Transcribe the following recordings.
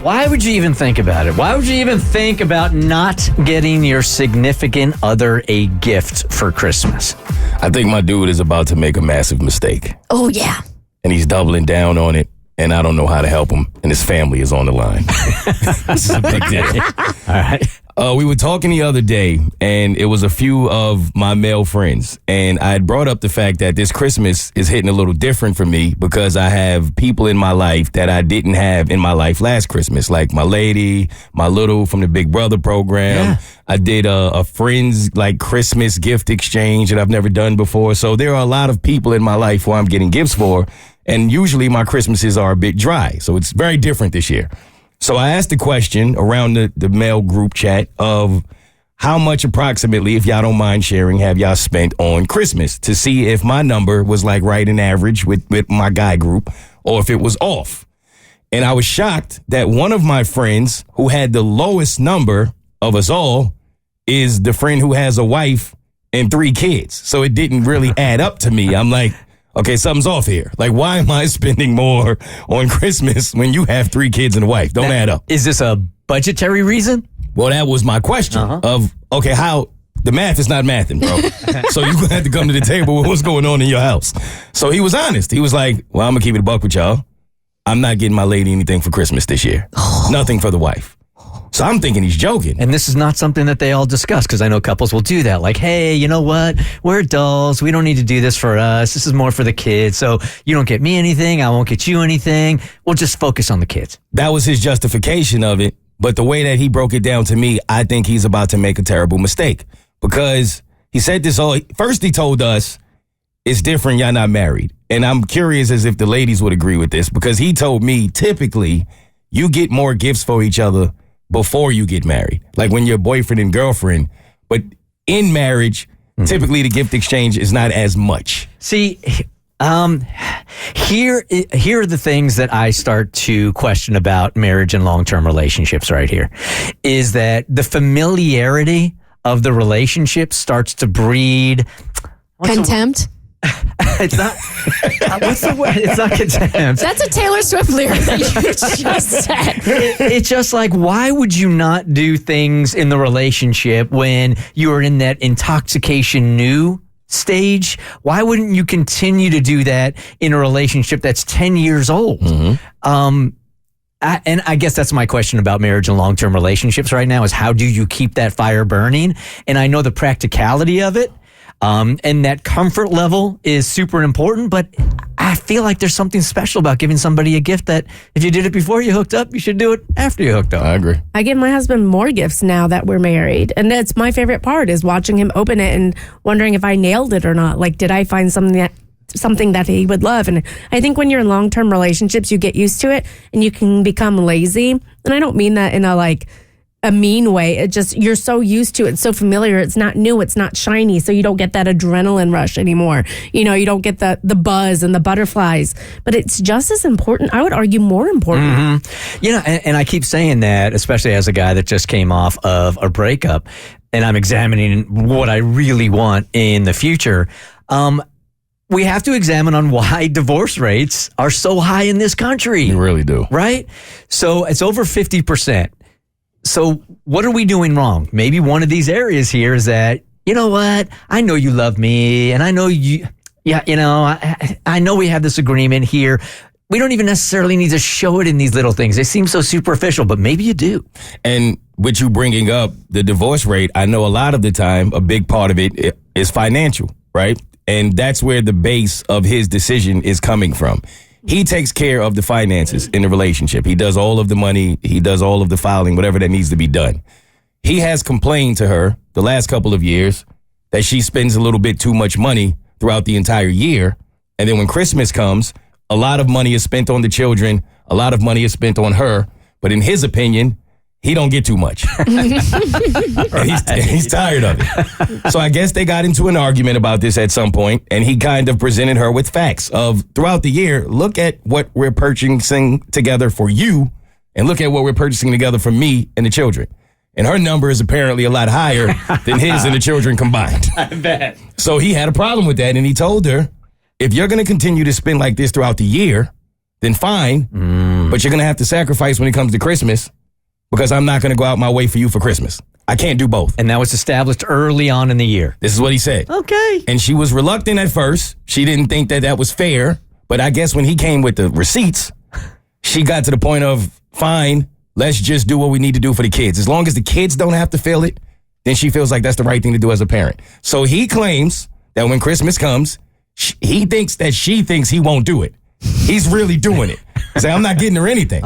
Why would you even think about it? Why would you even think about not getting your significant other a gift for Christmas? I think my dude is about to make a massive mistake. Oh, yeah. And he's doubling down on it, and I don't know how to help him, and his family is on the line. This is a big deal. All right. We were talking the other day, and it was a few of my male friends, and I had brought up the fact that this Christmas is hitting a little different for me because I have people in my life that I didn't have in my life last Christmas, like my lady, my little from the Big Brother program. Yeah. I did a friend's like Christmas gift exchange that I've never done before. So there are a lot of people in my life who I'm getting gifts for, and usually my Christmases are a bit dry, so it's very different this year. So I asked the question around the male group chat of how much approximately, if y'all don't mind sharing, have y'all spent on Christmas to see if my number was like right in average with my guy group or if it was off. And I was shocked that one of my friends who had the lowest number of us all is the friend who has a wife and 3 kids. So it didn't really add up to me. I'm like, okay, something's off here. Like, why am I spending more on Christmas when you have 3 kids and a wife? Don't add up. Is this a budgetary reason? Well, that was my question of, okay, how the math is not mathing, bro. So you're going to have to come to the table with what's going on in your house. So he was honest. He was like, well, I'm going to keep it a buck with y'all. I'm not getting my lady anything for Christmas this year. Nothing for the wife. So I'm thinking he's joking. And this is not something that they all discuss, because I know couples will do that. Like, hey, you know what? We're adults. We don't need to do this for us. This is more for the kids. So you don't get me anything. I won't get you anything. We'll just focus on the kids. That was his justification of it. But the way that he broke it down to me, I think he's about to make a terrible mistake. Because he said this all. First, he told us it's different. Y'all not married. And I'm curious as if the ladies would agree with this, because he told me typically you get more gifts for each other before you get married, like when you're boyfriend and girlfriend. But in marriage, typically the gift exchange is not as much. See, here are the things that I start to question about marriage and long-term relationships right here, is that the familiarity of the relationship starts to breed Contempt? It's not. What's the word? It's not contempt. That's a Taylor Swift lyric that you just said. It's just like, why would you not do things in the relationship when you are in that intoxication new stage? Why wouldn't you continue to do that in a relationship that's 10 years old? And I guess that's my question about marriage and long-term relationships right now, is how do you keep that fire burning? And I know the practicality of it. And that comfort level is super important, but I feel like there's something special about giving somebody a gift that if you did it before you hooked up, you should do it after you hooked up. I agree. I give my husband more gifts now that we're married. And that's my favorite part, is watching him open it and wondering if I nailed it or not. Like, did I find something that he would love? And I think when you're in long-term relationships, you get used to it and you can become lazy. And I don't mean that in a mean way. It just, you're so used to it. It's so familiar. It's not new. It's not shiny. So you don't get that adrenaline rush anymore. You know, you don't get the buzz and the butterflies, but it's just as important. I would argue more important. You know, and I keep saying that, especially as a guy that just came off of a breakup and I'm examining what I really want in the future. We have to examine on why divorce rates are so high in this country. You really do. Right? So it's over 50%. So what are we doing wrong? Maybe one of these areas here is that, you know what? I know you love me, and I know I know we have this agreement here. We don't even necessarily need to show it in these little things. They seem so superficial, but maybe you do. And with you bringing up the divorce rate, I know a lot of the time, a big part of it is financial, right? And that's where the base of his decision is coming from. He takes care of the finances in the relationship. He does all of the money. He does all of the filing, whatever that needs to be done. He has complained to her the last couple of years that she spends a little bit too much money throughout the entire year. And then when Christmas comes, a lot of money is spent on the children. A lot of money is spent on her. But in his opinion, he don't get too much. And he's tired of it. So I guess they got into an argument about this at some point, and he kind of presented her with facts of throughout the year, look at what we're purchasing together for you, and look at what we're purchasing together for me and the children. And her number is apparently a lot higher than his and the children combined. I bet. So he had a problem with that, and he told her, if you're going to continue to spend like this throughout the year, then fine. But you're going to have to sacrifice when it comes to Christmas because I'm not going to go out my way for you for Christmas. I can't do both. And that was established early on in the year. This is what he said. Okay. And she was reluctant at first. She didn't think that was fair. But I guess when he came with the receipts, she got to the point of, fine, let's just do what we need to do for the kids. As long as the kids don't have to feel it, then she feels like that's the right thing to do as a parent. So he claims that when Christmas comes, he thinks that she thinks he won't do it. He's really doing it. Say, I'm not getting her anything.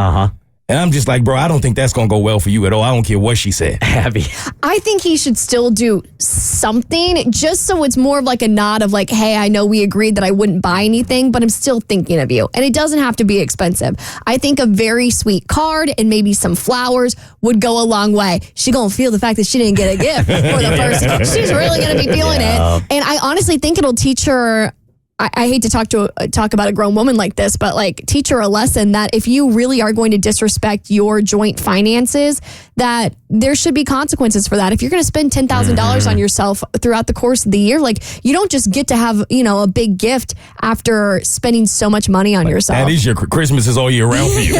And I'm just like, bro, I don't think that's going to go well for you at all. I don't care what she said. Abby. I think he should still do something just so it's more of like a nod of like, hey, I know we agreed that I wouldn't buy anything, but I'm still thinking of you. And it doesn't have to be expensive. I think a very sweet card and maybe some flowers would go a long way. She going to feel the fact that she didn't get a gift for the first. She's really going to be feeling it. And I honestly think it'll teach her. I hate to talk about a grown woman like this, but like teach her a lesson that if you really are going to disrespect your joint finances, that there should be consequences for that. If you're going to spend $10,000 on yourself throughout the course of the year, like you don't just get to have, a big gift after spending so much money on yourself. That is your Christmas is all year round for you.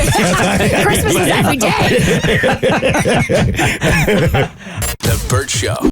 Christmas is every day. The Bert Show.